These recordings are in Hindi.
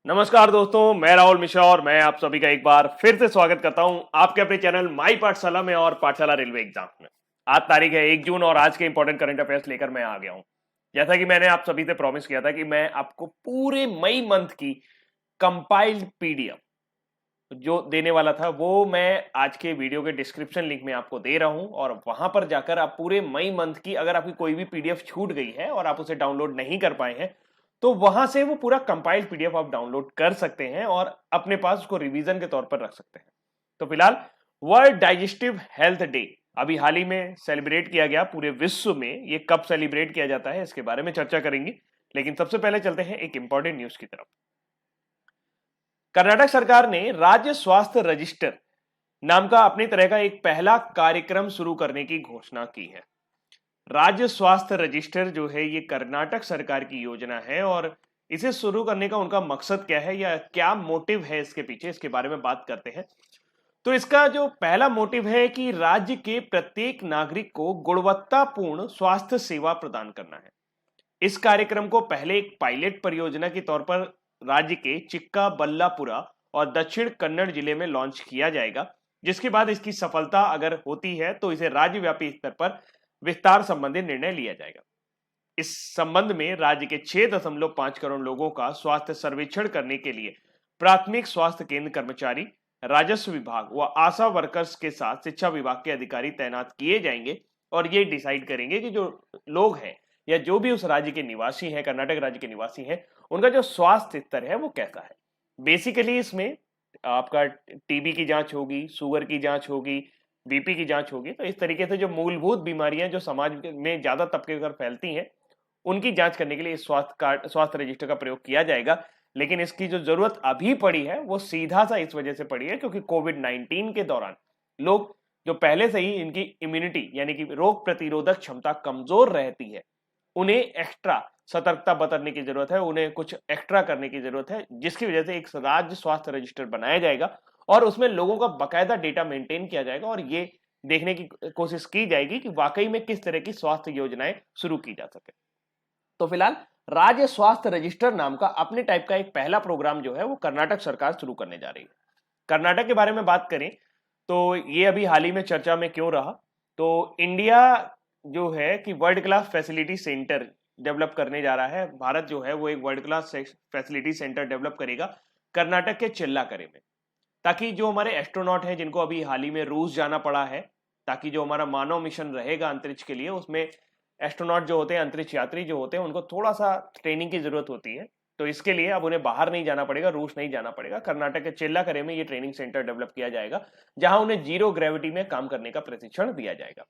नमस्कार दोस्तों, मैं राहुल मिश्रा और मैं आप सभी का एक बार फिर से स्वागत करता हूं आपके अपने चैनल माई पाठशाला में और पाठशाला रेलवे एग्जाम में। आज तारीख है 1 जून और आज के इंपॉर्टेंट करंट अफेयर्स लेकर मैं आ गया हूं। जैसा कि मैंने आप सभी से प्रॉमिस किया था कि मैं आपको पूरे मई मंथ की कंपाइल्ड पीडीएफ जो देने वाला था वो मैं आज के वीडियो के डिस्क्रिप्शन लिंक में आपको दे रहा हूं और वहां पर जाकर आप पूरे मई मंथ की, अगर आपकी कोई भी पीडीएफ छूट गई है और आप उसे डाउनलोड नहीं कर पाए हैं तो वहां से वो पूरा कंपाइल्ड पीडीएफ आप डाउनलोड कर सकते हैं और अपने पास उसको रिवीजन के तौर पर रख सकते हैं। तो फिलहाल वर्ल्ड डाइजेस्टिव हेल्थ डे अभी हाल ही में सेलिब्रेट किया गया पूरे विश्व में। ये कब सेलिब्रेट किया जाता है इसके बारे में चर्चा करेंगे, लेकिन सबसे पहले चलते हैं एक इंपॉर्टेंट न्यूज की तरफ। कर्नाटक सरकार ने राज्य स्वास्थ्य रजिस्टर नाम का अपनी तरह का एक पहला कार्यक्रम शुरू करने की घोषणा की है। राज्य स्वास्थ्य रजिस्टर जो है ये कर्नाटक सरकार की योजना है और इसे शुरू करने का उनका मकसद क्या है या क्या मोटिव है इसके पीछे, इसके बारे में बात करते हैं। तो इसका जो पहला मोटिव है कि राज्य के प्रत्येक नागरिक को गुणवत्तापूर्ण स्वास्थ्य सेवा प्रदान करना है। इस कार्यक्रम को पहले एक पायलट परियोजना के तौर पर राज्य के चिक्काबल्लापुरा और दक्षिण कन्नड़ जिले में लॉन्च किया जाएगा, जिसके बाद इसकी सफलता अगर होती है तो इसे राज्यव्यापी स्तर पर विस्तार संबंधी निर्णय लिया जाएगा। इस संबंध में राज्य के 6.5 करोड़ लोगों का स्वास्थ्य सर्वेक्षण करने के लिए प्राथमिक स्वास्थ्य केंद्र कर्मचारी, राजस्व विभाग व आशा वर्कर्स के साथ शिक्षा विभाग के अधिकारी तैनात किए जाएंगे और ये डिसाइड करेंगे कि जो लोग हैं या जो भी उस राज्य के निवासी हैं, कर्नाटक राज्य के निवासी हैं, उनका जो स्वास्थ्य स्तर है वो कैसा है। बेसिकली इसमें आपका टीबी की जांच होगी, शुगर की जांच होगी, बीपी की जांच होगी। तो इस तरीके से जो मूलभूत बीमारियां जो समाज में ज्यादा तबके पर फैलती हैं उनकी जांच करने के लिए स्वास्थ्य रजिस्टर का प्रयोग किया जाएगा। लेकिन इसकी जो जरूरत अभी पड़ी है वो सीधा सा इस वजह से पड़ी है क्योंकि कोविड-19 के दौरान लोग जो पहले से ही इनकी इम्यूनिटी यानी कि रोग प्रतिरोधक क्षमता कमजोर रहती है, उन्हें एक्स्ट्रा सतर्कता बरतने की जरूरत है, उन्हें कुछ एक्स्ट्रा करने की जरूरत है, जिसकी वजह से एक राज्य स्वास्थ्य रजिस्टर बनाया जाएगा और उसमें लोगों का बकायदा डेटा मेंटेन किया जाएगा और ये देखने की कोशिश की जाएगी कि वाकई में किस तरह की स्वास्थ्य योजनाएं शुरू की जा सके। तो फिलहाल राज्य स्वास्थ्य रजिस्टर नाम का अपने टाइप का एक पहला प्रोग्राम जो है वो कर्नाटक सरकार शुरू करने जा रही है। कर्नाटक के बारे में बात करें तो ये अभी हाल ही में चर्चा में क्यों रहा, तो इंडिया जो है कि world class facility centre develop करने जा रहा है। भारत जो है वो एक world class facility centre develop करेगा कर्नाटक के चिल्लाकरे में, ताकि जो हमारे एस्ट्रोनॉट हैं जिनको अभी हाल ही में रूस जाना पड़ा है, ताकि जो हमारा मानव मिशन रहेगा अंतरिक्ष के लिए उसमें एस्ट्रोनॉट जो होते हैं, अंतरिक्ष यात्री जो होते हैं, उनको थोड़ा सा ट्रेनिंग की जरूरत होती है। तो इसके लिए अब उन्हें बाहर नहीं जाना पड़ेगा, रूस नहीं जाना पड़ेगा। कर्नाटक के चिल्लाकरे में ये ट्रेनिंग सेंटर डेवलप किया जाएगा जहां उन्हें जीरो ग्रेविटी में काम करने का प्रशिक्षण दिया जाएगा।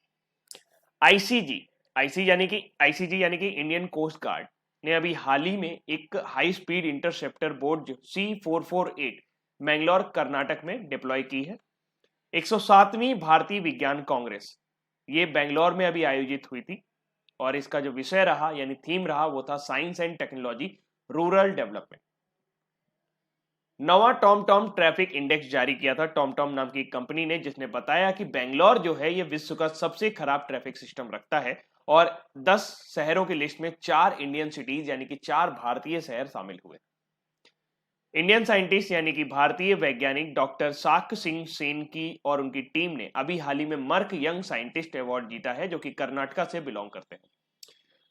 आईसीजी आईसीजी यानी कि इंडियन कोस्ट गार्ड ने अभी हाल ही में एक high speed interceptor boat C448 Mangalore Karnataka में डिप्लॉय की है। 107वीं भारतीय विज्ञान कांग्रेस ये बेंगलोर में अभी आयोजित हुई थी और इसका जो विषय रहा यानी थीम रहा वो था science and technology rural development. नवा टॉम ट्रैफिक इंडेक्स जारी किया था टॉम नाम की कंपनी ने, जिसने बताया कि बेंगलोर जो है ये विश्व का सबसे खराब ट्रैफिक सिस्टम रखता है और 10 शहरों की लिस्ट में 4 इंडियन सिटीज यानी कि 4 भारतीय शहर शामिल हुए। इंडियन साइंटिस्ट यानी कि भारतीय वैज्ञानिक डॉक्टर साक्य सिंह सेन की और उनकी टीम ने अभी हाल ही में मर्क यंग साइंटिस्ट अवार्ड जीता है, जो कि कर्नाटका से बिलोंग करते हैं।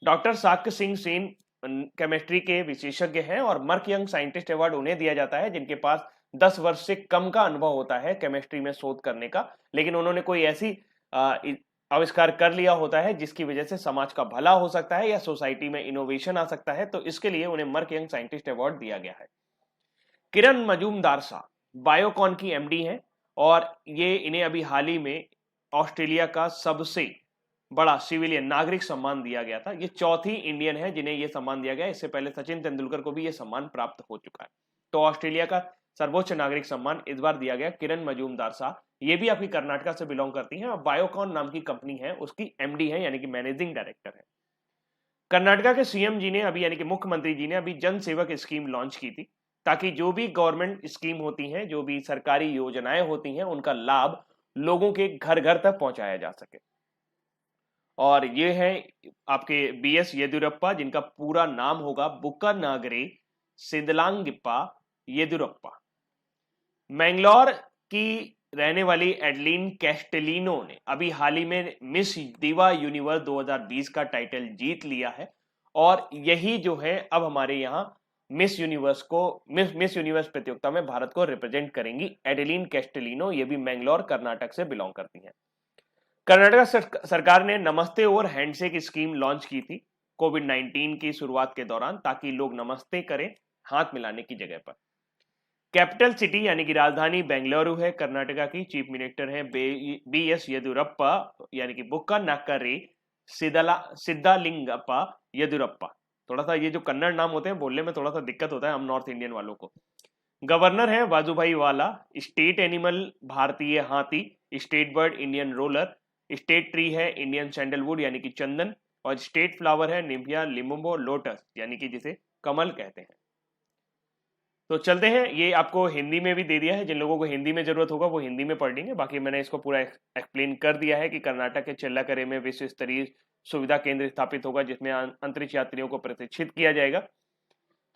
डॉक्टर साक्य सिंह सेन केमिस्ट्री के विशेषज्ञ हैं और मर्क यंग साइंटिस्ट अवार्ड उन्हें दिया जाता है जिनके पास 10 वर्ष से कम का अनुभव होता है केमिस्ट्री में शोध करने का, लेकिन उन्होंने कोई ऐसी आविष्कार कर लिया होता है जिसकी वजह से समाज का भला हो सकता है या सोसाइटी में इनोवेशन आ सकता है, तो इसके लिए उन्हें मर्क यंग साइंटिस्ट अवार्ड दिया गया है। किरण मजूमदार शाह बायोकॉन की एमडी हैं और ये इन्हें अभी हाल ही में ऑस्ट्रेलिया का सबसे बड़ा सिविलियन नागरिक सम्मान दिया गया था। ये चौथी इंडियन है जिन्हें यह सम्मान दिया गया। इससे पहले सचिन तेंदुलकर को भी यह सम्मान प्राप्त हो चुका है। तो ऑस्ट्रेलिया का सर्वोच्च नागरिक सम्मान इस बार दिया गया किरण मजूमदार शाह। ये भी आपकी कर्नाटका से बिलोंग करती हैं और बायोकॉन नाम की कंपनी है उसकी एमडी है यानी कि मैनेजिंग डायरेक्टर है। कर्नाटका के सीएम जी ने अभी यानी कि मुख्यमंत्री जी ने अभी जन सेवक स्कीम लॉन्च की थी, ताकि जो भी गवर्नमेंट स्कीम होती हैं, जो भी सरकारी योजनाएं होती हैं, उनका लाभ लोगों के घर घर तक पहुंचाया जा सके। और ये है आपके बीएस येदियुरप्पा, जिनका पूरा नाम होगा बुक्का नागरे सिद्धलांगिप्पा येदुरप्पा। मैंगलोर की रहने वाली एडलिन कैस्टेलिनो ने अभी हाल ही में मिस दिवा यूनिवर्स 2020 का टाइटल जीत लिया है और यही जो है अब हमारे यहाँ मिस यूनिवर्स प्रतियोगिता में भारत को रिप्रेजेंट करेंगी एडलिन कैस्टेलिनो। ये भी मैंगलोर कर्नाटक से बिलोंग करती हैं। कर्नाटक सरकार ने नमस्ते और हैंडशेक स्कीम लॉन्च की थी कोविड-19 की शुरुआत के दौरान, ताकि लोग नमस्ते करें हाथ मिलाने की जगह पर। कैपिटल सिटी यानी कि राजधानी बेंगलुरु है कर्नाटका की। चीफ मिनिस्टर है बी एस येदुरप्पा यानी कि बुक्का नाकरी सिद्धालिंगप्पा येदुरप्पा। थोड़ा सा ये जो कन्नड़ नाम होते हैं बोलने में थोड़ा सा दिक्कत होता है हम नॉर्थ इंडियन वालों को। गवर्नर है वाजुभाई वाला। स्टेट एनिमल भारतीय हाथी, state bird Indian roller, state tree है इंडियन सैंडलवुड यानी कि चंदन, और स्टेट फ्लावर है निम्फिया लिम्बो लोटस यानी कि जिसे कमल कहते हैं। तो चलते हैं, ये आपको हिंदी में भी दे दिया है, जिन लोगों को हिंदी में जरूरत होगा वो हिंदी में पढ़ लेंगे। बाकी मैंने इसको पूरा एक्सप्लेन कर दिया है कि कर्नाटक के चेल्लाकरे में विश्व स्तरीय सुविधा केंद्र स्थापित होगा जिसमें अंतरिक्ष यात्रियों को प्रशिक्षित किया जाएगा।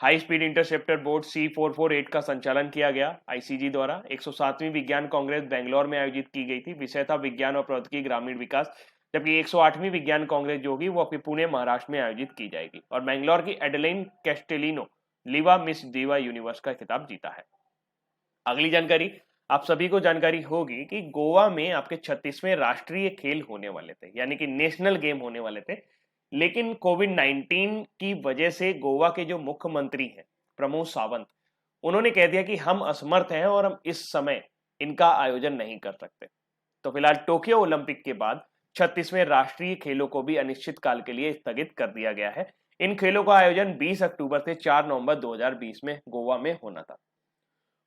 High speed interceptor boat C448 का संचालन किया गया आईसीजी द्वारा। 107वीं विज्ञान कांग्रेस बेंगलोर में आयोजित की गई थी। विषय था विज्ञान और प्रौद्योगिकी ग्रामीण विकास। जबकि 108वीं विज्ञान कांग्रेस जो होगी वो अपनी पुणे महाराष्ट्र में आयोजित की जाएगी। और बेंगलोर की एडेलाइन कैस्टेलिनो लिवा मिस दिवा यूनिवर्स का खिताब जीता है। अगली जानकारी आप सभी को जानकारी होगी कि गोवा में आपके 36वें राष्ट्रीय खेल होने वाले थे, यानी कि नेशनल गेम होने वाले थे। लेकिन कोविड-19 की वजह से गोवा के जो मुख्यमंत्री हैं प्रमोद सावंत, उन्होंने कह दिया कि हम असमर्थ हैं और हम इस समय इनका आयोजन नहीं कर सकते। तो फिलहाल टोक्यो ओलंपिक के बाद 36वें राष्ट्रीय खेलों को भी अनिश्चित काल के लिए स्थगित कर दिया गया है। इन खेलों का आयोजन 20 अक्टूबर से 4 नवंबर 2020 में गोवा में होना था।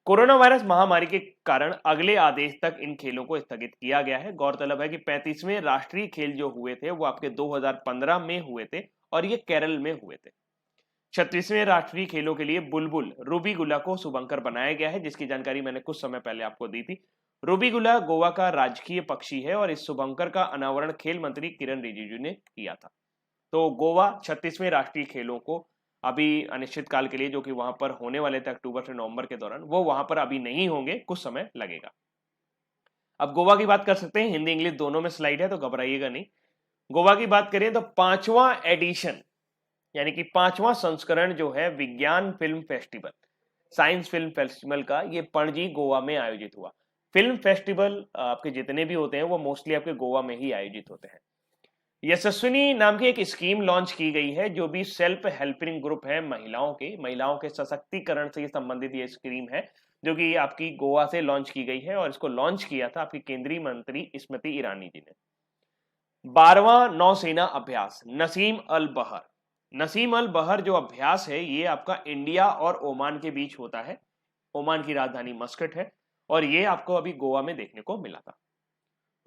कोरोना वायरस महामारी के कारण अगले आदेश तक इन खेलों को स्थगित किया गया है। गौरतलब है कि 35वें राष्ट्रीय खेल जो हुए थे वो आपके 2015 में हुए थे और ये केरल में हुए थे। 36वें राष्ट्रीय खेलों के लिए बुलबुल रूबीगुला को शुभंकर बनाया गया है, जिसकी जानकारी मैंने कुछ समय पहले आपको दी थी। रूबीगुला गोवा का राजकीय पक्षी है और इस शुभंकर का अनावरण खेल मंत्री किरण रिजिजू ने किया था। तो गोवा 36वें राष्ट्रीय खेलों को अभी अनिश्चित काल के लिए, जो कि वहां पर होने वाले थे अक्टूबर से नवंबर के दौरान, वो वहां पर अभी नहीं होंगे, कुछ समय लगेगा। अब गोवा की बात कर सकते हैं, हिंदी इंग्लिश दोनों में स्लाइड है तो घबराइएगा नहीं। गोवा की बात करें तो 5वां एडिशन यानी कि 5वां संस्करण जो है विज्ञान film festival, science film festival का, ये पणजी गोवा में आयोजित हुआ। फिल्म फेस्टिवल आपके जितने भी होते हैं वो मोस्टली आपके गोवा में ही आयोजित होते हैं। यशस्विनी नाम की एक स्कीम लॉन्च की गई है जो भी सेल्फ हेल्पिंग ग्रुप है महिलाओं के सशक्तिकरण से संबंधित ये स्कीम है, जो कि आपकी गोवा से लॉन्च की गई है और इसको लॉन्च किया था आपकी केंद्रीय मंत्री स्मृति ईरानी जी ने। 12वां नौसेना अभ्यास नसीम अल बहर जो अभ्यास है ये आपका इंडिया और ओमान के बीच होता है। ओमान की राजधानी मस्कट है और ये आपको अभी गोवा में देखने को मिला था।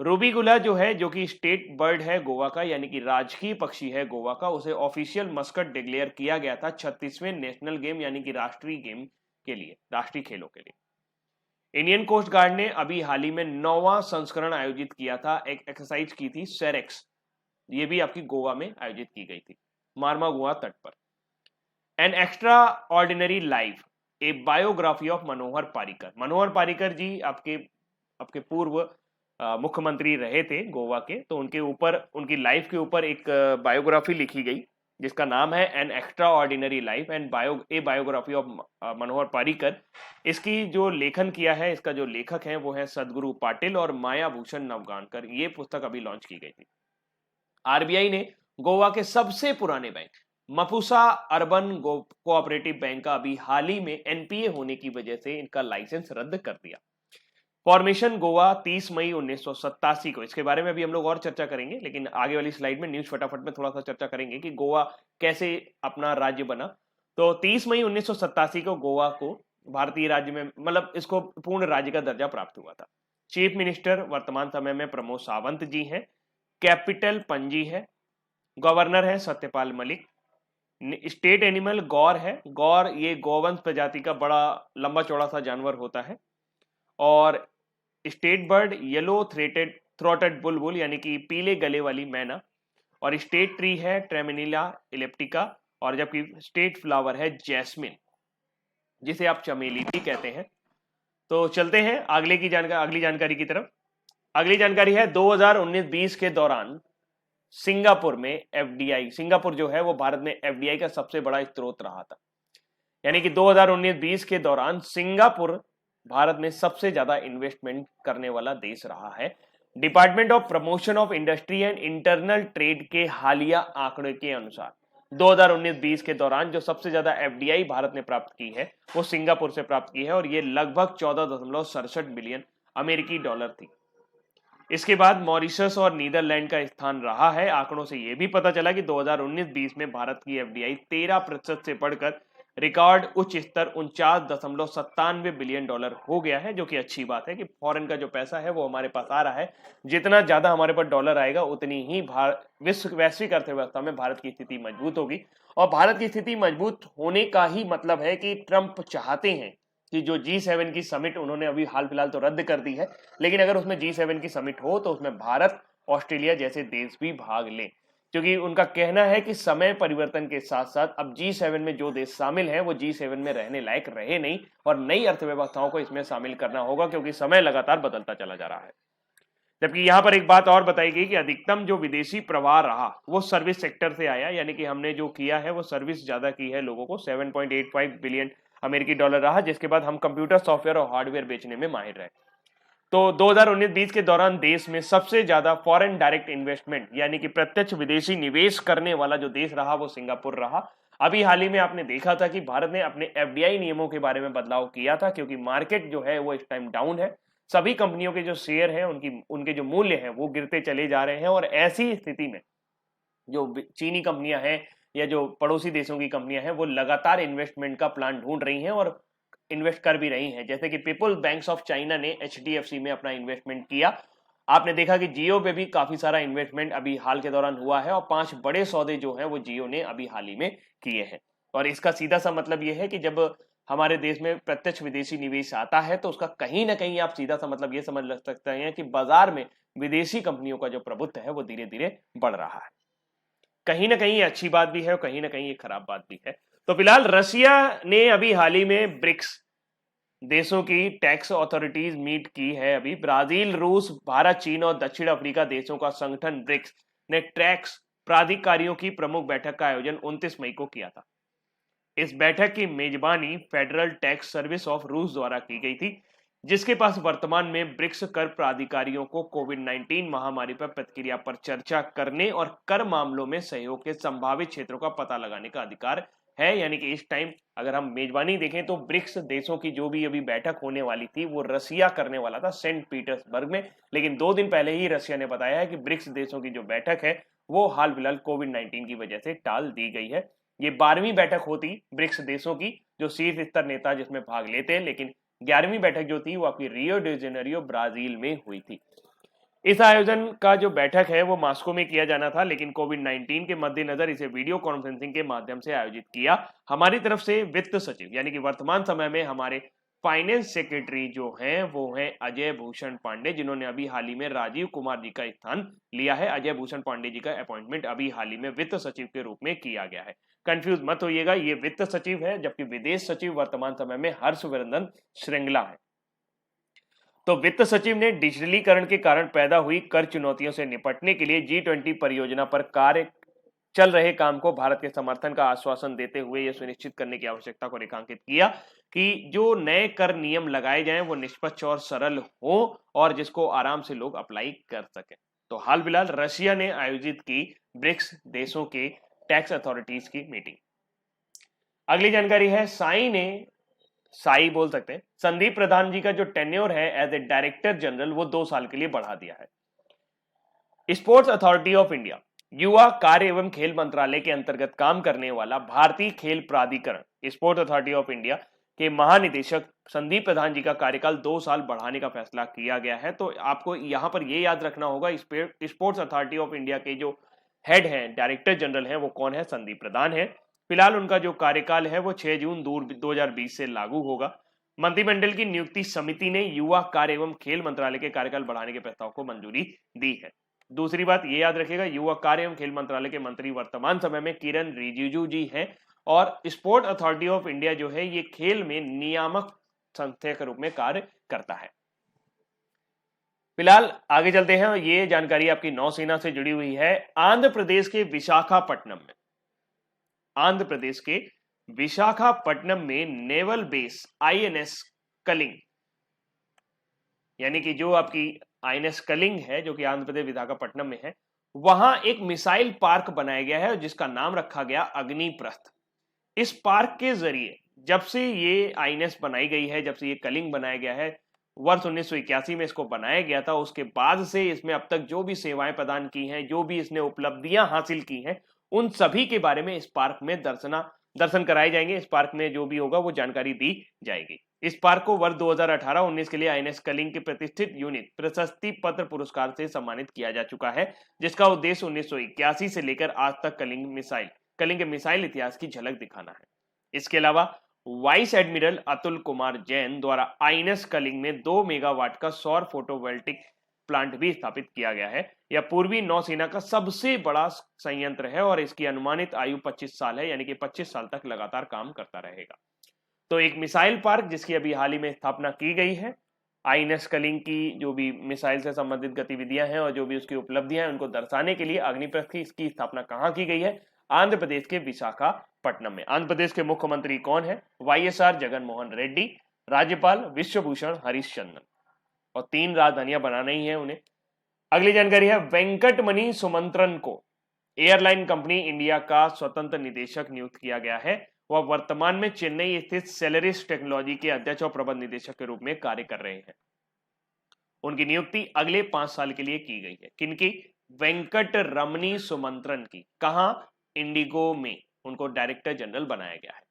रूबीगुला जो है, जो कि स्टेट बर्ड है गोवा का, यानी कि राजकीय पक्षी है गोवा का, उसे ऑफिशियल मस्कट डिक्लेयर किया गया था 36वें नेशनल गेम यानी कि राष्ट्रीय गेम के लिए, राष्ट्रीय खेलों के लिए। इंडियन कोस्ट गार्ड ने अभी हाल ही में 9वां संस्करण आयोजित किया था, एक एक्सरसाइज की थी सेरेक्स, ये भी आपकी गोवा में आयोजित की गई थी मारमागुआ तट पर। An extraordinary life, a biography of Manohar Parrikar ji आपके पूर्व मुख्यमंत्री रहे थे गोवा के, तो उनके ऊपर, उनकी लाइफ के ऊपर एक बायोग्राफी लिखी गई जिसका नाम है an extraordinary life and a biography of Manohar Parrikar. इसकी जो लेखन किया है, इसका जो लेखक है वो है सदगुरु पाटिल और माया भूषण नवगांकर। ये पुस्तक अभी लॉन्च की गई थी। आरबीआई ने गोवा के सबसे पुराने बैंक मफुसा अर्बन कोऑपरेटिव बैंक का अभी हाल ही में एनपीए होने की वजह से इनका लाइसेंस रद्द कर दिया। फॉर्मेशन गोवा 30 मई 1987 को, इसके बारे में भी हम लोग और चर्चा करेंगे, लेकिन आगे वाली स्लाइड में न्यूज फटाफट में थोड़ा सा चर्चा करेंगे कि गोवा कैसे अपना राज्य बना। तो 30 मई 1987 को गोवा को भारतीय राज्य में, मतलब इसको पूर्ण राज्य का दर्जा प्राप्त हुआ था। चीफ मिनिस्टर वर्तमान समय में प्रमोद सावंत जी हैं। कैपिटल पणजी है। गवर्नर है सत्यपाल मलिक। स्टेट एनिमल गौर है। गौर ये गौवंश प्रजाति का बड़ा लंबा चौड़ा सा जानवर होता है। और स्टेट बर्ड येलो थ्रोटेड बुलबुल यानी कि पीले गले वाली मैना। और स्टेट ट्री है ट्रेमिनिला इलेप्टिका। और जबकि स्टेट फ्लावर है जैस्मिन। जिसे आप चमेली भी कहते हैं। तो चलते हैं अगली जानकारी की तरफ। अगली जानकारी है 2019-20 के दौरान सिंगापुर में एफडीआई, सिंगापुर जो है वो भारत में एफडीआई का सबसे बड़ा स्रोत रहा था। यानी कि 2019-20 के दौरान सिंगापुर भारत में सबसे ज्यादा इन्वेस्टमेंट करने वाला देश रहा है। Department of promotion of industry and internal trade के हालिया आंकड़े के अनुसार 2019-20 के दौरान जो सबसे ज्यादा एफडीआई भारत ने प्राप्त की है वो सिंगापुर से प्राप्त की है और ये लगभग 14.67 बिलियन अमेरिकी डॉलर थी। इसके बाद मॉरिशस और नीदरलैंड का स्थान रहा है। आंकड़ों से यह भी पता चला कि 2019-20 में भारत की एफडीआई 13% से बढ़कर रिकॉर्ड उच्च स्तर 49.97 बिलियन डॉलर हो गया है, जो कि अच्छी बात है कि फॉरेन का जो पैसा है वो हमारे पास आ रहा है। जितना ज्यादा हमारे पास डॉलर आएगा उतनी ही वैश्विक अर्थव्यवस्था में भारत की स्थिति मजबूत होगी। और भारत की स्थिति मजबूत होने का ही मतलब है कि ट्रंप चाहते हैं कि जो G7 की समिट उन्होंने अभी हाल फिलहाल तो रद्द कर दी है, लेकिन अगर उसमें G7 की समिट हो तो उसमें भारत, ऑस्ट्रेलिया जैसे देश भी भाग लें, क्योंकि उनका कहना है कि समय परिवर्तन के साथ साथ अब G7 में जो देश शामिल हैं वो G7 में रहने लायक रहे नहीं और नई अर्थव्यवस्थाओं को इसमें शामिल करना होगा, क्योंकि समय लगातार बदलता चला जा रहा है। जबकि यहां पर एक बात और बताई गई कि अधिकतम जो विदेशी प्रवाह रहा वो सर्विस सेक्टर से आया, यानी कि हमने जो किया है वो सर्विस ज्यादा की है लोगों को। 7.85 बिलियन अमेरिकी डॉलर रहा, जिसके बाद हम कंप्यूटर सॉफ्टवेयर और हार्डवेयर बेचने में माहिर रहे। तो 2019-20 के दौरान देश में सबसे ज्यादा फॉरेन डायरेक्ट इन्वेस्टमेंट यानी कि प्रत्यक्ष विदेशी निवेश करने वाला जो देश रहा वो सिंगापुर रहा। अभी हाल ही में आपने देखा था कि भारत ने अपने एफडीआई नियमों के बारे में बदलाव किया था, क्योंकि मार्केट जो है वो इस टाइम डाउन है। सभी कंपनियों के जो शेयर हैं उनके जो मूल्य हैं वो गिरते चले जा रहे हैं और ऐसी स्थिति में जो चीनी कंपनियां हैं या जो पड़ोसी देशों की कंपनियां हैं वो लगातार इन्वेस्टमेंट का प्लान ढूंढ रही हैं और इन्वेस्ट कर भी रही हैं। जैसे कि पीपल्स बैंक्स ऑफ चाइना ने एचडीएफसी में अपना इन्वेस्टमेंट किया। आपने देखा कि जियो पे भी काफी सारा इन्वेस्टमेंट अभी हाल के दौरान हुआ है और 5 बड़े सौदे जो हैं वो जियो ने अभी हाल ही में किए हैं। और इसका सीधा सा मतलब यह है कि जब हमारे देश में प्रत्यक्ष विदेशी निवेश आता है तो उसका कहीं ना कहीं आप सीधा सा मतलब ये समझ लग सकते हैं कि बाजार में विदेशी कंपनियों का जो प्रभुत्व है वो धीरे धीरे बढ़ रहा है। कहीं ना कहीं अच्छी बात भी है और कहीं ना कहीं ये खराब बात भी है। तो फिलहाल रशिया ने अभी हाल ही में ब्रिक्स देशों की टैक्स अथॉरिटीज मीट की है। अभी ब्राजील, रूस, भारत, चीन और दक्षिण अफ्रीका देशों का संगठन ब्रिक्स ने टैक्स प्राधिकारियों की प्रमुख बैठक का आयोजन 29 मई को किया था। इस बैठक की मेजबानी फेडरल टैक्स सर्विस ऑफ रूस द्वारा की गई थी, जिसके पास वर्तमान में ब्रिक्स कर प्राधिकारियों को कोविड-19 महामारी पर प्रतिक्रिया पर चर्चा करने और कर मामलों में सहयोग के संभावित क्षेत्रों का पता लगाने का अधिकार है। यानी कि इस टाइम अगर हम मेजबानी देखें तो ब्रिक्स देशों की जो भी अभी बैठक होने वाली थी वो रसिया करने वाला था, सेंट पीटर्सबर्ग में, लेकिन 2 दिन पहले ही रसिया ने बताया है कि ब्रिक्स देशों की जो बैठक है वो हाल फिलहाल कोविड-19 की वजह से टाल दी गई है। ये 12वीं बैठक होती ब्रिक्स देशों की जो शीर्ष स्तर नेता जिसमें भाग लेते हैं, लेकिन 11वीं बैठक जो थी वो आपकी रियो डी जेनेरियो ब्राजील में हुई थी। इस आयोजन का जो बैठक है वो मॉस्को में किया जाना था, लेकिन कोविड-19 के मद्देनजर इसे वीडियो कॉन्फ्रेंसिंग के माध्यम से आयोजित किया। हमारी तरफ से वित्त सचिव यानी कि वर्तमान समय में हमारे फाइनेंस सेक्रेटरी जो हैं वो हैं अजय भूषण पांडे, जिन्होंने अभी हाल ही में राजीव कुमार जी का स्थान लिया है। अजय भूषण पांडे जी का अपॉइंटमेंट अभी हाल ही में वित्त सचिव के रूप में किया गया है। कंफ्यूज मत होइएगा, ये वित्त सचिव है, जबकि विदेश सचिव वर्तमान समय में हर्षवर्धन श्रृंगला है। तो वित्त सचिव ने डिजिटलीकरण के कारण पैदा हुई कर चुनौतियों से निपटने के लिए G20 परियोजना पर कार्य चल रहे काम को भारत के समर्थन का आश्वासन देते हुए यह सुनिश्चित करने की आवश्यकता को रेखांकित किया कि जो नए कर नियम लगाए जाएं वो निष्पक्ष और सरल हो और जिसको आराम से लोग अप्लाई कर सकें। तो हाल फिलहाल रशिया ने आयोजित की ब्रिक्स देशों के टैक्स अथॉरिटीज की मीटिंग। अगली जानकारी है साई बोल सकते हैं, संदीप प्रधान जी का जो टेन्योर है एज ए डायरेक्टर जनरल वो 2 साल के लिए बढ़ा दिया है। स्पोर्ट्स अथॉरिटी ऑफ इंडिया युवा कार्य एवं खेल मंत्रालय के अंतर्गत काम करने वाला भारतीय खेल प्राधिकरण स्पोर्ट्स अथॉरिटी ऑफ इंडिया के महानिदेशक संदीप प्रधान जी का कार्यकाल 2 साल बढ़ाने का फैसला किया गया है। तो आपको यहां पर यह याद रखना होगा, स्पोर्ट्स अथॉरिटी ऑफ इंडिया के जो हेड हैं, डायरेक्टर जनरल हैं, वो कौन है? संदीप प्रधान है। फिलहाल उनका जो कार्यकाल है वो 6 जून 2020 से लागू होगा। मंत्रिमंडल की नियुक्ति समिति ने युवा कार्य एवं खेल मंत्रालय के कार्यकाल बढ़ाने के प्रस्ताव को मंजूरी दी है। दूसरी बात ये याद रखिएगा, युवा कार्य एवं खेल मंत्रालय के मंत्री वर्तमान समय में किरण रिजिजू जी हैं और स्पोर्ट अथॉरिटी ऑफ इंडिया जो है ये खेल में नियामक संस्था के रूप में कार्य करता है। फिलहाल आगे चलते हैं और ये जानकारी आपकी नौसेना से जुड़ी हुई है। आंध्र प्रदेश के विशाखापट्टनम में नेवल बेस आईएनएस कलिंग, यानी कि जो आपकी आईएनएस कलिंग है जो कि आंध्र प्रदेश विशाखापट्टनम में है, वहां एक मिसाइल पार्क बनाया गया है जिसका नाम रखा गया अग्निप्रस्थ। इस पार्क के जरिए जब से ये आईएनएस बनाई गई है, जब से ये कलिंग बनाया गया है, वर्ष 1981 में इसको बनाया गया था, उसके बाद से इसमें अब तक जो भी सेवाएं प्रदान की हैं, जो भी इसने उपलब्धियां हासिल की हैं, उन सभी के बारे में इस पार्क में दर्शन कराए जाएंगे। इस पार्क में जो भी होगा वो जानकारी दी जाएगी। इस पार्क को वर्ष 2018-19 के लिए आईएनएस कलिंग के प्रतिष्ठित यूनिट प्रशस्ति पत्र पुरस्कार से सम्मानित किया जा चुका है, जिसका उद्देश्य 1981 से लेकर आज तक कलिंग के मिसाइल इतिहास की झलक दिखाना है। इसके अलावा वाइस एडमिरल अतुल कुमार जैन द्वारा आईएनएस कलिंग में 2 मेगावाट का सौर फोटोवोल्टिक प्लांट भी स्थापित किया गया है। यह पूर्वी नौसेना का सबसे बड़ा संयंत्र है और इसकी अनुमानित आयु 25 साल है, यानी कि 25 साल तक लगातार काम करता रहेगा। तो एक मिसाइल पार्क जिसकी अभी हाल ही में स्थापना की गई है, आईएनएस कलिंग की जो भी मिसाइल से संबंधित गतिविधियां हैं और जो भी उसकी उपलब्धियां हैं उनको दर्शाने के लिए अग्निप्रस्थ की इसकी स्थापना कहां की गई है? आंध्र प्रदेश के विशाखापट्टनम में। आंध्र प्रदेश के मुख्यमंत्री कौन है? वाईएसआर जगन मोहन रेड्डी। राज्यपाल विश्वभूषण हरिश्चंद्रन। और 3 राजधानियां बनाना ही है उन्हें। अगली जानकारी है, वेंकटमणि सुमंत्रन को एयरलाइन कंपनी इंडिया का स्वतंत्र निदेशक नियुक्त किया गया है। वह वर्तमान में चेन्नई स्थित सेलेरिस टेक्नोलॉजी के अध्यक्ष और प्रबंध निदेशक के रूप में कार्य कर रहे हैं। उनकी नियुक्ति अगले 5 साल के लिए की गई है। किनकी? वेंकटरमणी सुमंत्रन की। कहां? इंडिगो में उनको डायरेक्टर जनरल बनाया गया है।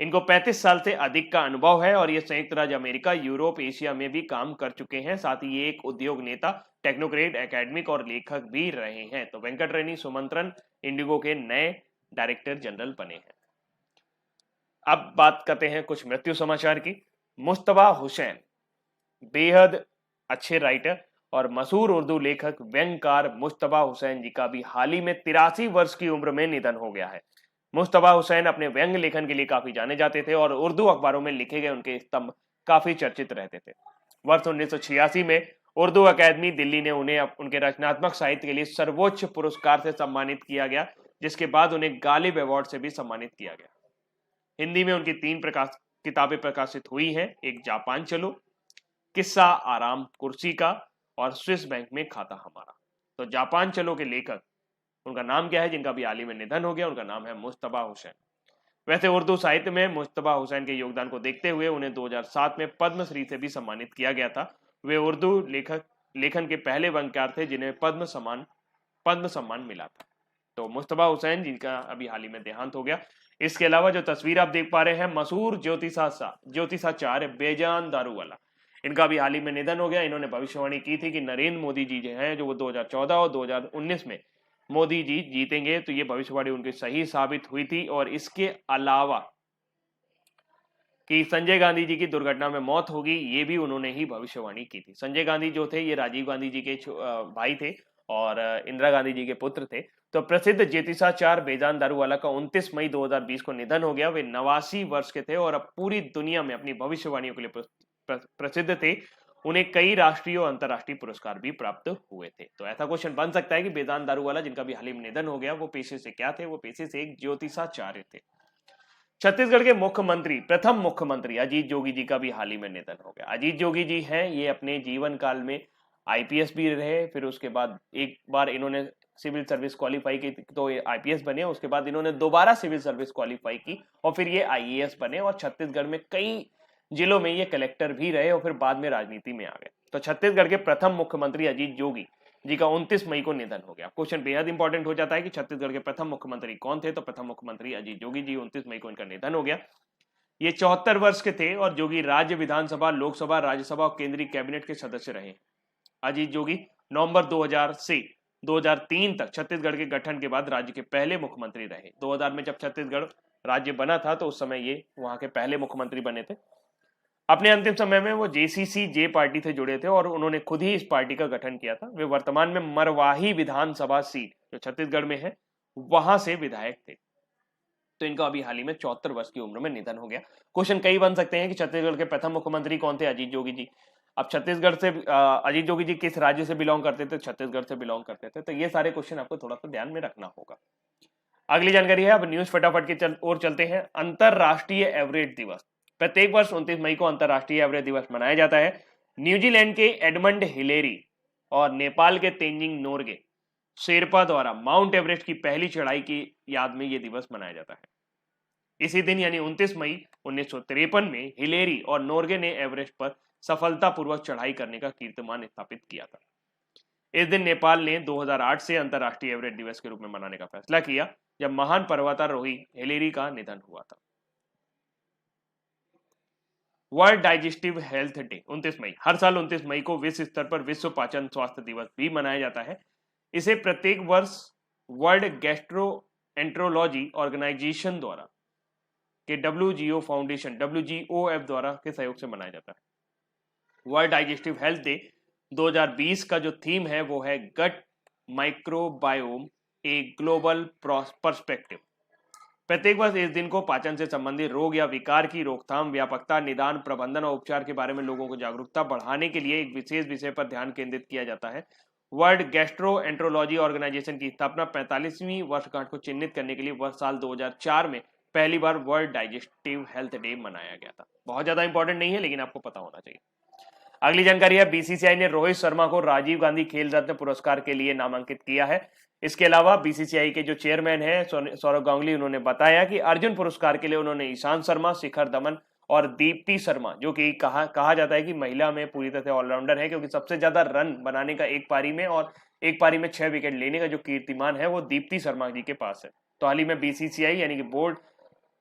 इनको 35 साल से अधिक का अनुभव है और ये संयुक्त राज्य अमेरिका, यूरोप, एशिया में भी काम कर चुके हैं। साथ ही ये एक उद्योग नेता, टेक्नोक्रेट, एकेडमिक और लेखक भी रहे हैं। तो वेंकटरमणी सुमंत्रन इंडिगो के नए डायरेक्टर जनरल बने हैं। अब बात करते हैं कुछ मृत्यु समाचार की। मुस्तफा हुसैन बेहद अच्छे राइटर और मशहूर उर्दू लेखक व्यंगकार मुस्तफा हुसैन जी का भी हाल ही में 83 वर्ष की उम्र में निधन हो गया है। मुस्तफा हुसैन अपने व्यंग लेखन के लिए काफी जाने जाते थे और उर्दू अखबारों में लिखे गए उनके स्तंभ काफी चर्चित रहते थे। वर्ष 1986 में उर्दू अकादमी दिल्ली ने उन्हें उनके रचनात्मक साहित्य के लिए सर्वोच्च पुरस्कार से सम्मानित किया गया, जिसके बाद उन्हें गालिब अवार्ड से भी सम्मानित किया गया। हिंदी में उनकी 3 किताबें प्रकाशित हुई हैं। एक जापान चलो, किस्सा आराम कुर्सी का और स्विस बैंक में खाता हमारा। तो जापान चलो के लेखक, उनका नाम क्या है जिनका भी हाल ही में निधन हो गया? उनका नाम है मुस्तफा हुसैन। वैसे उर्दू साहित्य में मुस्तफा हुसैन के योगदान को देखते हुए उन्हें 2007 में पद्मश्री से भी सम्मानित किया गया था। वे उर्दू लेखन के पहले वंगकार थे जिन्हें पद्म सम्मान मिला था। तो मुस्तफा हुसैन जिनका अभी हाल ही में देहांत हो गया। इसके अलावा जो तस्वीर आप देख पा रहे हैं, मशहूर ज्योतिषाचार्य बेजान दारूवाला, इनका भी हाल ही में निधन हो गया। इन्होंने भविष्यवाणी की थी कि नरेंद्र मोदी जी जो हैं, जो वो 2014 और 2019 में मोदी जी जीतेंगे, तो ये भविष्यवाणी उनकी सही साबित हुई थी। और इसके अलावा कि संजय गांधी जी की दुर्घटना में मौत होगी, ये भी उन्होंने ही भविष्यवाणी की थी। संजय गांधी जो थे ये राजीव गांधी जी के भाई थे और इंदिरा गांधी जी के पुत्र थे। तो प्रसिद्ध ज्योतिषाचार्य बेजान दारूवाला का 29 मई 2020 को निधन हो गया। वे 89 वर्ष के थे और अब पूरी दुनिया में अपनी भविष्यवाणियों के लिए प्रसिद्ध थे। उन्हें कई राष्ट्रीय और अंतर्राष्ट्रीय पुरस्कार भी प्राप्त हुए थे। तो ऐसा क्वेश्चन बन सकता है कि बेजान दारूवाला जिनका भी हाल ही में निधन हो गया, वो पेशे से क्या थे? वो पेशे से एक ज्योतिषाचार्य थे। छत्तीसगढ़ के प्रथम मुख्यमंत्री अजीत जोगी जी का भी हाल ही में निधन हो गया। अजीत जोगी जी हैं, ये अपने जीवन काल में आईपीएस भी रहे, फिर उसके बाद एक बार इन्होंने सिविल सर्विस क्वालिफाई की तो आईपीएस बने, उसके बाद इन्होंने दोबारा सिविल सर्विस क्वालिफाई की और फिर ये आईएएस बने और छत्तीसगढ़ में कई जिलों में ये कलेक्टर भी रहे और फिर बाद में राजनीति में आ गए। तो छत्तीसगढ़ के प्रथम मुख्यमंत्री अजीत जोगी जी का 29 मई को निधन हो गया। क्वेश्चन बेहद इंपॉर्टेंट हो जाता है कि छत्तीसगढ़ के प्रथम मुख्यमंत्री कौन थे? तो प्रथम मुख्यमंत्री अजीत जोगी जी, 29 मई को इनका निधन हो गया। ये 74 वर्ष के थे और जोगी राज्य विधानसभा, लोकसभा, राज्यसभा और केंद्रीय कैबिनेट के सदस्य रहे। अजीत जोगी नवंबर 2000 से 2003 तक छत्तीसगढ़ के गठन के बाद राज्य के पहले मुख्यमंत्री रहे। 2000 में जब छत्तीसगढ़ राज्य बना था तो उस समय ये वहां के पहले मुख्यमंत्री बने थे। अपने अंतिम समय में वो जेसीसी पार्टी से जुड़े थे और उन्होंने खुद ही इस पार्टी का गठन किया था। वे वर्तमान में मरवाही विधानसभा सीट जो छत्तीसगढ़ में है वहां से विधायक थे। तो इनका अभी हाल ही में 74 वर्ष की उम्र में निधन हो गया। क्वेश्चन कई बन सकते हैं कि छत्तीसगढ़ के प्रथम मुख्यमंत्री कौन थे? अजीत जोगी जी। अब छत्तीसगढ़ से अजीत जोगी जी किस राज्य से बिलोंग करते थे? छत्तीसगढ़ से बिलोंग करते थे। तो ये सारे क्वेश्चन आपको थोड़ा सा ध्यान में रखना होगा। अगली जानकारी है, अब न्यूज फटाफट की ओर चलते हैं। अंतरराष्ट्रीय एवरेज दिवस। प्रत्येक वर्ष 29 मई को अंतरराष्ट्रीय एवरेज दिवस मनाया जाता है। न्यूजीलैंड के एडमंड हिलेरी और नेपाल के तेंजिंग नोर्गे शेरपा द्वारा माउंट एवरेस्ट की पहली चढ़ाई की याद में यह दिवस मनाया जाता है। इसी दिन यानी 29 मई 1953 में हिलेरी और नोर्गे ने एवरेस्ट पर सफलतापूर्वक चढ़ाई करने का कीर्तिमान स्थापित किया था। इस दिन नेपाल ने 2008 से अंतरराष्ट्रीय एवरेस्ट दिवस के रूप में मनाने का फैसला किया, जब महान पर्वतारोही हिलेरी का निधन हुआ था। वर्ल्ड डाइजेस्टिव हेल्थ डे 29 मई। हर साल 29 मई को विश्व स्तर पर विश्व पाचन स्वास्थ्य दिवस भी मनाया जाता है। इसे प्रत्येक वर्ष वर्ल्ड गैस्ट्रोएंट्रोलॉजी ऑर्गेनाइजेशन द्वारा के WGO फाउंडेशन WGOF द्वारा के सहयोग से मनाया जाता है। वर्ल्ड डाइजेस्टिव हेल्थ डे 2020 का जो थीम है वो है gut microbiome a global perspective. प्रत्येक वर्ष इस दिन को पाचन से संबंधित रोग या विकार की रोकथाम, व्यापकता, निदान, प्रबंधन और उपचार के बारे में लोगों को जागरूकता बढ़ाने के लिए एक विशेष विषय पर ध्यान केंद्रित किया जाता है। वर्ल्ड गैस्ट्रोएंट्रोलॉजी ऑर्गेनाइजेशन की स्थापना 45वीं वर्षगांठ को चिन्हित करने के लिए वर्ष साल 2004 में पहली बार वर्ल्ड डाइजेस्टिव हेल्थ डे मनाया गया था। बहुत ज्यादा इंपॉर्टेंट नहीं है, लेकिन आपको पता होना चाहिए। अगली जानकारी है, बीसीसीआई ने रोहित शर्मा को राजीव गांधी खेल रत्न पुरस्कार के लिए नामांकित किया है। इसके अलावा बीसीसीआई के जो चेयरमैन हैं सौरव गांगुली, उन्होंने बताया कि अर्जुन पुरस्कार के लिए उन्होंने ईशांत शर्मा, शिखर धवन और दीप्ति शर्मा, जो कि कहा जाता है कि महिला में पूरी तरह से ऑलराउंडर है, क्योंकि सबसे ज्यादा रन बनाने का एक पारी में और एक पारी में 6 विकेट लेने का जो कीर्तिमान है वो दीप्ति शर्मा जी के पास है। तो हाल ही में बीसीसीआई यानी कि board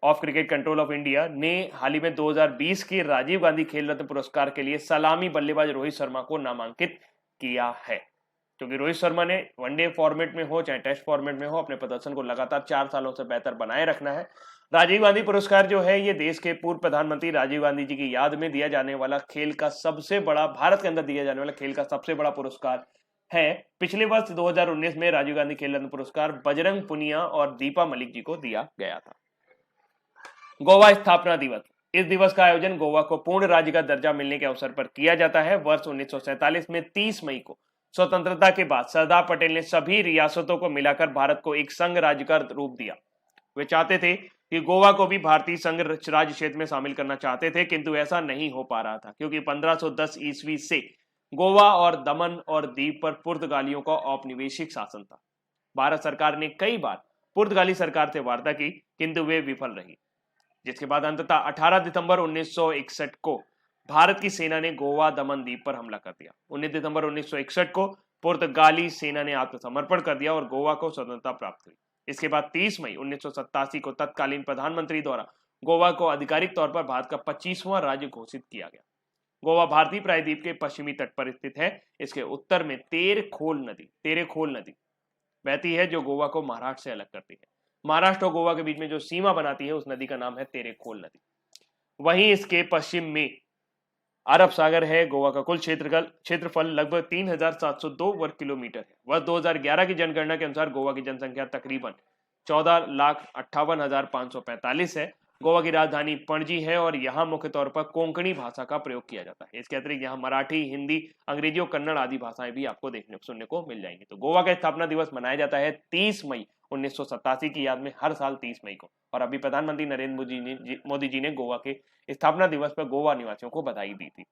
of cricket control of India ने हाल ही में 2020 के राजीव गांधी खेल रत्न पुरस्कार के लिए सलामी बल्लेबाज रोहित शर्मा को नामांकित किया है, क्योंकि रोहित शर्मा ने वनडे फॉर्मेट में हो चाहे टेस्ट फॉर्मेट में हो अपने प्रदर्शन को लगातार 4 सालों से बेहतर बनाए रखना है। राजीव गांधी पुरस्कार जो है ये देश के पूर्व प्रधानमंत्री राजीव गांधी जी की याद में दिया जाने वाला खेल का सबसे बड़ा, भारत के अंदर दिया जाने वाला खेल का सबसे बड़ा पुरस्कार है। पिछले वर्ष 2019 में राजीव गांधी खेल रत्न पुरस्कार बजरंग पुनिया और दीपा मलिक जी को दिया गया था। गोवा स्थापना दिवस। इस दिवस का आयोजन गोवा को पूर्ण राज्य का दर्जा मिलने के अवसर पर किया जाता है। वर्ष 1947 में 30 मई को स्वतंत्रता के बाद सरदार पटेल ने सभी रियासतों को मिलाकर भारत को एक संघ राज्य का रूप दिया। वे चाहते थे कि गोवा को भी भारतीय संघ राज्य क्षेत्र में शामिल करना चाहते थे, किंतु ऐसा नहीं हो पा रहा था, क्योंकि 1510 ईस्वी से गोवा और दमन और दीव पर पुर्तगालियों का औपनिवेशिक शासन था। भारत सरकार ने कई बार पुर्तगाली सरकार से वार्ता की, किंतु वे विफल रही, जिसके बाद अंततः 18 दिसंबर 1961 को भारत की सेना ने गोवा दमन द्वीप पर हमला कर दिया। 19 दिसंबर 1961 को पुर्तगाली सेना ने आत्मसमर्पण कर दिया और गोवा को स्वतंत्रता प्राप्त हुई। इसके बाद 30 मई 1987 को तत्कालीन प्रधानमंत्री द्वारा गोवा को आधिकारिक तौर पर भारत का 25वां राज्य घोषित किया गया। गोवा भारतीय प्रायद्वीप के पश्चिमी तट पर स्थित है। इसके उत्तर में तेरेखोल नदी बहती है, जो गोवा को महाराष्ट्र से अलग करती है। महाराष्ट्र और गोवा के बीच में जो सीमा बनाती है उस नदी का नाम है तेरेखोल नदी। वहीं इसके पश्चिम में अरब सागर है। गोवा का कुल क्षेत्रफल लगभग 3702 वर्ग किलोमीटर है। वर्ष 2011 की जनगणना के अनुसार गोवा की जनसंख्या तकरीबन 14,58,545 है। गोवा की राजधानी पणजी है और यहाँ मुख्य तौर पर कोंकणी भाषा का प्रयोग किया जाता है। इसके अतिरिक्त यहाँ मराठी, हिंदी, अंग्रेजी और कन्नड़ आदि भाषाएं भी आपको सुनने को मिल जाएंगी। तो गोवा का स्थापना दिवस मनाया जाता है 30 मई 1987 की याद में, हर साल 30 मई को। और अभी प्रधानमंत्री नरेंद्र मोदी जी ने गोवा के स्थापना दिवस पर गोवा निवासियों को बधाई दी थी।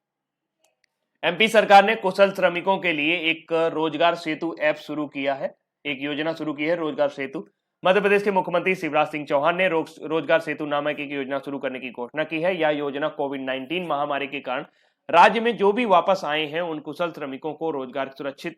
एमपी सरकार ने कुशल श्रमिकों के लिए एक रोजगार सेतु ऐप शुरू किया है, एक योजना शुरू की है रोजगार सेतु। मध्य प्रदेश के मुख्यमंत्री शिवराज सिंह चौहान ने रोजगार सेतु नामक एक योजना शुरू करने की घोषणा की है। यह योजना कोविड-19 महामारी के कारण राज्य में जो भी वापस आए हैं उन कुशल श्रमिकों को रोजगार सुरक्षित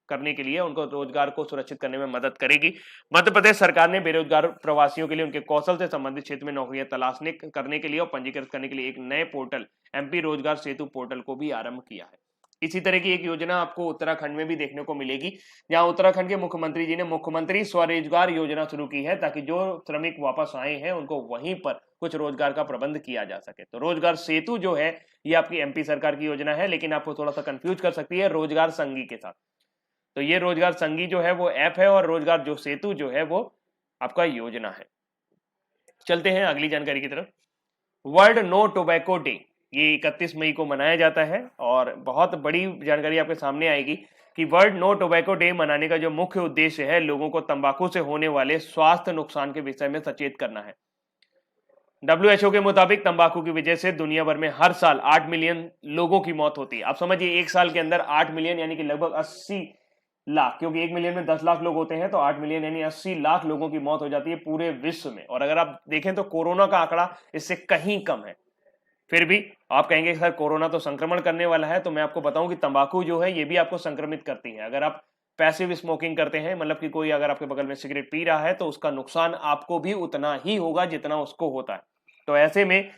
करने के लिए, उनको रोजगार को सुरक्षित करने में मदद करेगी। मध्य प्रदेश सरकार ने बेरोजगार प्रवासियों के लिए उनके कौशल से संबंधित क्षेत्र में नौकरियां तलाशने करने के लिए और पंजीकृत करने के लिए एक नए पोर्टल एमपी रोजगार सेतु पोर्टल को भी आरंभ किया है। इसी तरह की एक योजना आपको उत्तराखंड में भी देखने को मिलेगी, जहां उत्तराखंड के मुख्यमंत्री जी ने मुख्यमंत्री स्वरोजगार योजना शुरू की है, ताकि जो श्रमिक वापस आए हैं उनको वहीं पर कुछ रोजगार का प्रबंध किया जा सके। तो रोजगार सेतु जो है ये आपकी एमपी सरकार की योजना है, लेकिन आपको थोड़ा सा कंफ्यूज कर सकती है रोजगार संघी के साथ। तो ये रोजगार संघी जो है वो ऐप है और रोजगार जो सेतु जो है वो आपका योजना है। चलते हैं अगली जानकारी की तरफ। वर्ल्ड नो टोबैको डे ये 31 मई को मनाया जाता है और बहुत बड़ी जानकारी आपके सामने आएगी कि वर्ल्ड नो टोबैको डे मनाने का जो मुख्य उद्देश्य है लोगों को तंबाकू से होने वाले स्वास्थ्य नुकसान के विषय में सचेत करना है। WHO के मुताबिक तंबाकू की वजह से दुनिया भर में हर साल 8 मिलियन लोगों की मौत होती है। आप समझिए एक साल के अंदर 8 मिलियन यानी कि लगभग 80 लाख, क्योंकि 1 मिलियन में 10 लाख लोग होते हैं तो 8 मिलियन यानी 80 लाख लोगों की मौत हो जाती है पूरे विश्व में। और अगर आप देखें तो कोरोना का आंकड़ा इससे कहीं कम है। फिर भी आप कहेंगे सर कोरोना तो संक्रमण करने वाला है, तो मैं आपको बताऊं कि तंबाकू जो है ये भी आपको संक्रमित करती है। अगर आप पैसिव स्मोकिंग करते हैं, मतलब कि कोई अगर आपके बगल में सिगरेट पी रहा है तो उसका नुकसान आपको भी उतना ही होगा जितना उसको होता है। तो ऐसे में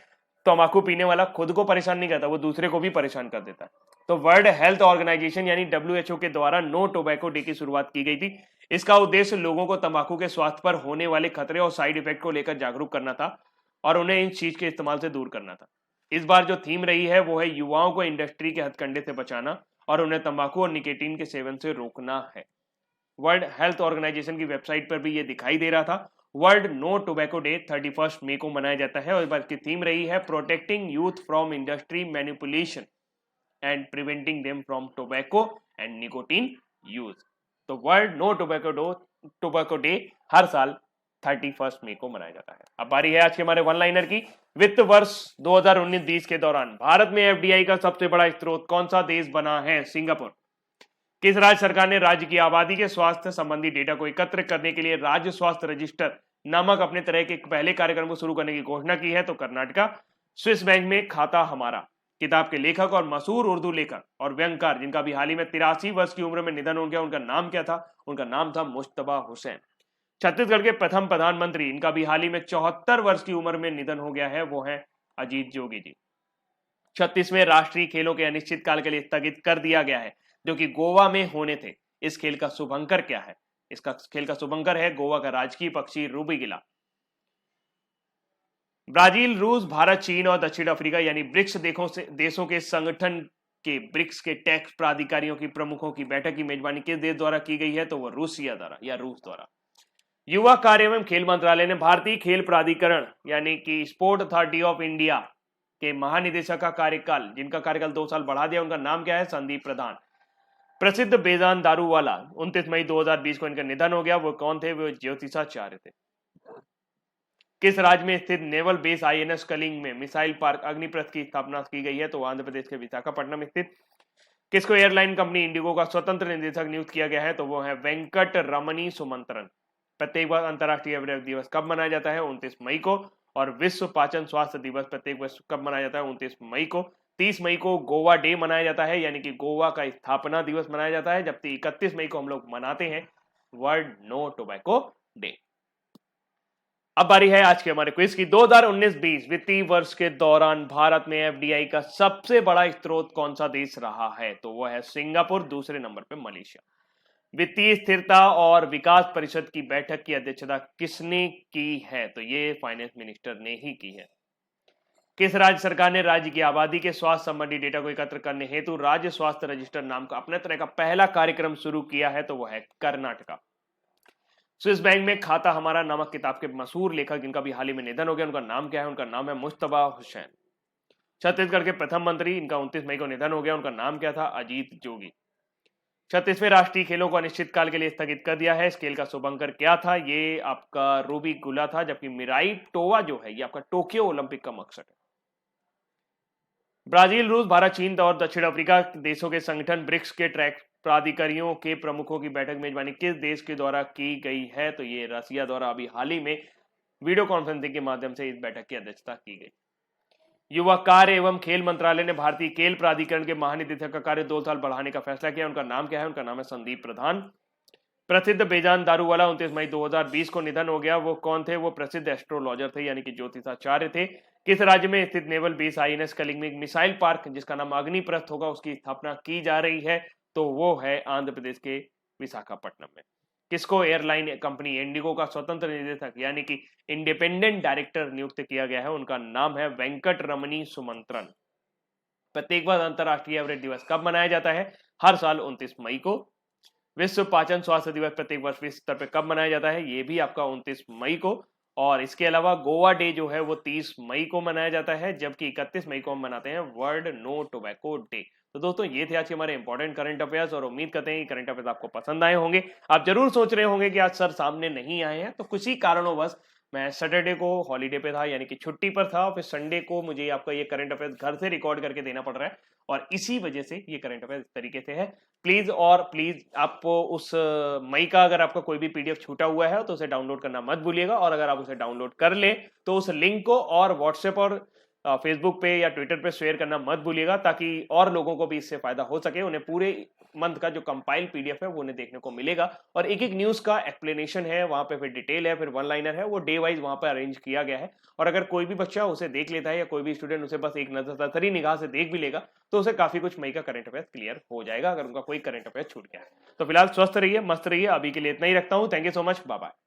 तंबाकू पीने वाला खुद को परेशान नहीं करता, वो दूसरे को भी परेशान कर देता है। तो वर्ल्ड हेल्थ ऑर्गेनाइजेशन यानी WHO के द्वारा नो टोबैको डे की शुरुआत की गई थी। इसका उद्देश्य लोगों को तंबाकू के स्वास्थ्य पर होने वाले खतरे और साइड इफेक्ट को लेकर जागरूक करना था और उन्हें इन चीज के इस्तेमाल से दूर करना था। इस बार जो थीम रही है वो है युवाओं को इंडस्ट्री के हथकंडे से बचाना और उन्हें तंबाकू और निकोटीन के सेवन से रोकना है। वर्ल्ड हेल्थ ऑर्गेनाइजेशन की वेबसाइट पर भी ये दिखाई दे रहा था। वर्ल्ड नो टोबैको डे 31 मई को मनाया जाता है और इस बार की थीम रही है protecting youth from industry manipulation and preventing them from tobacco and nicotine use. तो वर्ल्ड नो टोबैको डे हर साल 31 मई को मनाया जाता है। अब बारी है आज के हमारे वन लाइनर की। वित्त वर्ष 2019-20 के दौरान भारत में FDI का सबसे बड़ा स्रोत कौन सा देश बना है? सिंगापुर। किस राज्य सरकार ने राज्य की आबादी के स्वास्थ्य संबंधी डेटा को एकत्र करने के लिए राज्य स्वास्थ्य रजिस्टर नामक अपने तरह के पहले कार्यक्रम को शुरू करने की घोषणा की है? तो कर्नाटका। स्विस बैंक में खाता हमारा किताब के लेखक और मशहूर उर्दू लेखक और व्यंगकार जिनका भी हाल ही में 83 वर्ष की उम्र में निधन हो गया, उनका नाम क्या था? उनका नाम था मुश्तबा हुसैन। छत्तीसगढ़ के प्रथम प्रधानमंत्री, इनका भी हाल ही में 74 वर्ष की उम्र में निधन हो गया है, वो है अजीत जोगी जी। 36वें राष्ट्रीय खेलों के अनिश्चितकाल के लिए स्थगित कर दिया गया है जो कि गोवा में होने थे। इस खेल का शुभंकर क्या है? इसका खेल का शुभंकर है गोवा का राजकीय पक्षी रूबीगिला। ब्राजील, रूस, भारत, चीन और दक्षिण अफ्रीका यानी ब्रिक्स देशों के संगठन के ब्रिक्स के टैक्स प्राधिकारियों की प्रमुखों की बैठक की मेजबानी किस देश द्वारा की गई है? तो वह रूसिया द्वारा या रूस द्वारा। युवा कार्य एवं खेल मंत्रालय ने भारतीय खेल प्राधिकरण यानी कि स्पोर्ट अथॉरिटी ऑफ इंडिया के महानिदेशक का कार्यकाल, जिनका कार्यकाल 2 साल बढ़ा दिया, उनका नाम क्या है? संदीप प्रधान। प्रसिद्ध बेजान दारूवाला 29 मई 2020 को इनका निधन हो गया, वो कौन थे? वो ज्योतिषाचार्य थे। किस राज्य में स्थित नेवल बेस INS कलिंग में मिसाइल पार्क अग्निपथ की स्थापना की गई है? तो आंध्र प्रदेश के विशाखापट्टनम स्थित। किसको एयरलाइन कंपनी इंडिगो का स्वतंत्र निदेशक नियुक्त किया गया है? तो वो है वेंकट रमनी सुमंत्रन। प्रत्येक वर्ष अंतर्राष्ट्रीय एवरेज दिवस कब मनाया जाता है? 29 मई को। और विश्व पाचन स्वास्थ्य दिवस प्रत्येक वर्ष कब मनाया जाता है? 29 मई को। 30 मई को गोवा डे मनाया जाता है यानी कि गोवा का स्थापना दिवस मनाया जाता है, जबकि 31 मई को हम लोग मनाते हैं वर्ल्ड नो टोबैको डे। अब बारी है आज के हमारे क्विज की। 2019-20 वित्तीय वर्ष के दौरान भारत में FDI का सबसे बड़ा स्रोत कौन सा देश रहा है? तो वह है सिंगापुर। दूसरे नंबर पे मलेशिया। वित्तीय स्थिरता और विकास परिषद की बैठक की अध्यक्षता किसने की है? तो ये फाइनेंस मिनिस्टर ने ही की है। किस राज्य सरकार ने राज्य की आबादी के स्वास्थ्य संबंधी डेटा को एकत्र करने हेतु राज्य स्वास्थ्य रजिस्टर नाम का अपने तरह का पहला कार्यक्रम शुरू किया है? तो वह है कर्नाटका। स्विस बैंक में खाता हमारा नामक किताब के मशहूर लेखक जिनका भी हाल ही में निधन हो गया, उनका नाम क्या है? उनका नाम है मुश्तबा हुसैन। छत्तीसगढ़ के प्रथम मंत्री, इनका 29 मई को निधन हो गया, उनका नाम क्या था? अजीत जोगी। 36वें राष्ट्रीय खेलों को अनिश्चितकाल के लिए स्थगित कर दिया है। इस खेल का शुभंकर क्या था? ये आपका रूबी गुला था, जबकि मिराई टोवा जो है ये आपका टोक्यो ओलंपिक का मकसद है। ब्राजील, रूस, भारत, चीन और दक्षिण अफ्रीका देशों के संगठन ब्रिक्स के ट्रैक प्राधिकारियों के प्रमुखों की बैठक मेजबानी किस देश के द्वारा की गई है? तो ये रसिया द्वारा अभी हाल ही में वीडियो कॉन्फ्रेंसिंग के माध्यम से इस बैठक की अध्यक्षता की गई। युवा कार्य एवं खेल मंत्रालय ने भारतीय खेल प्राधिकरण के महानिदेशक का कार्य 2 साल बढ़ाने का फैसला किया, उनका नाम क्या है? उनका नाम है संदीप प्रधान। प्रसिद्ध बेजान दारूवाला 29 मई 2020 को निधन हो गया, वो कौन थे? वो प्रसिद्ध एस्ट्रोलॉजर थे यानी कि ज्योतिषाचार्य थे। किस राज्य में स्थित नेवल बेस INS कलिंग में एक मिसाइल पार्क जिसका नाम अग्निप्रथ होगा उसकी स्थापना की जा रही है? तो वो है आंध्र प्रदेश के विशाखापट्टनम में। किसको एयरलाइन कंपनी इंडिगो का स्वतंत्र निदेशक यानी कि इंडिपेंडेंट डायरेक्टर नियुक्त किया गया है? उनका नाम है वेंकट रमनी सुमंत्रन। प्रत्येक वर्ष अंतर्राष्ट्रीय एवरेज दिवस कब मनाया जाता है? हर साल 29 मई को। विश्व पाचन स्वास्थ्य दिवस प्रत्येक वर्ष विश्व स्तर पर कब मनाया जाता है? ये भी आपका 29 मई को। और इसके अलावा गोवा डे जो है वो 30 मई को मनाया जाता है, जबकि 31 मई को हम मनाते हैं वर्ल्ड नो टोबैको डे। तो दोस्तों ये थे आज के हमारे इंपॉर्टेंट करंट अफेयर्स, और उम्मीद करते हैं कि करंट अफेयर्स आपको पसंद आए होंगे। आप जरूर सोच रहे होंगे कि आज सर सामने नहीं आए हैं, तो कुछ ही कारणोंवश मैं सैटरडे को हॉलीडे पे था, यानी कि छुट्टी पर था, और फिर संडे को मुझे आपका ये करंट अफेयर्स घर से रिकॉर्ड करके देना पड़ रहा है, और इसी वजह से ये करंट अफेयर्स इस तरीके से है। प्लीज और प्लीज आप उस मई का अगर आपका कोई भी पीडीएफ छूटा हुआ है तो उसे डाउनलोड करना मत भूलिएगा, और अगर आप उसे डाउनलोड कर ले तो उस लिंक को और व्हाट्सएप और फेसबुक पे या ट्विटर पे शेयर करना मत भूलिएगा, ताकि और लोगों को भी इससे फायदा हो सके। उन्हें पूरे मंथ का जो कंपाइल पीडीएफ है वो उन्हें देखने को मिलेगा, और एक एक न्यूज का एक्सप्लेनेशन है वहां पे, फिर डिटेल है, फिर वन लाइनर है, वो डे वाइज वहां पे अरेंज किया गया है। और अगर कोई भी बच्चा उसे देख लेता है या कोई भी स्टूडेंट उसे बस एक नजर निगाह से देख भी लेगा तो उसे काफी कुछ मई का करंट अफेयर क्लियर हो जाएगा, अगर उनका कोई करंट अफेयर छूट गया है। तो फिलहाल स्वस्थ रहिए, मस्त रहिए, अभी के लिए इतना ही रखता हूं। Thank you so much, bye bye.